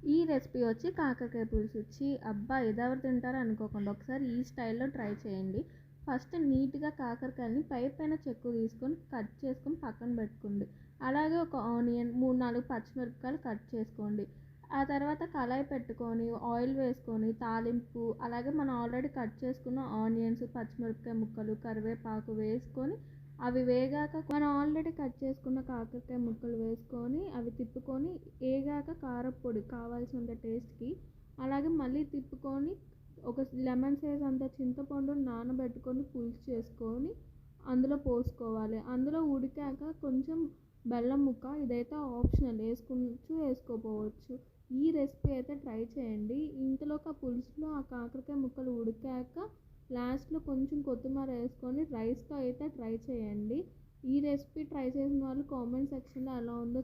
ఈ రెసిపీ వచ్చి కాకరకాయ పులుసు. అబ్బా! ఇదెవరు తింటారో అనుకోకండి. ఒకసారి ఈ స్టైల్‌లో ట్రై చేయండి. ఫస్ట్ నీట్‌గా కాకరకాయలని పైన చెక్కు తీసుకొని కట్ చేసుకొని పక్కన పెట్టుకోండి. అలాగే ఒక ఆనియన్ 3, 4 పచ్చిమిరపకాయలు కట్ చేసుకోండి. ఆ తర్వాత కళాయి పెట్టుకొని ఆయిల్ వేసుకొని తాలింపు, అలాగే మనం ఆల్రెడీ కట్ చేసుకున్న ఆనియన్స్, పచ్చిమిరపకాయ ముక్కలు, కరివేపాకు వేసుకొని అవి వేగాక మనం ఆల్రెడీ కట్ చేసుకున్న కాకరకాయ ముక్కలు వేసుకొని అవి తిప్పుకొని ఏగాక కారప్పొడి కావాల్సినంత టేస్ట్‌కి, అలాగే మళ్ళీ తిప్పుకొని ఒక లెమన్ సైజ్ అంత చింతపండుని నానబెట్టుకొని పులుసు చేసుకొని అందులో పోసుకోవాలి. అందులో ఉడికాక కొంచెం బెల్లం ముక్క, ఇదైతే ఆప్షనల్, వేసుకోవచ్చు వేసుకోకపోవచ్చు. ఈ రెసిపీ అయితే ట్రై చేయండి. ఇంతలోకి ఆ పులుసులో ఆ కాకరకాయ ముక్కలు ఉడికాక లాస్ట్‌లో కొంచెం కొత్తిమీర వేసుకొని రైస్‌తో అయితే ట్రై చేయండి. ఈ రెసిపీ ట్రై చేసిన వాళ్ళు కామెంట్ సెక్షన్‌లో ఎలా ఉందో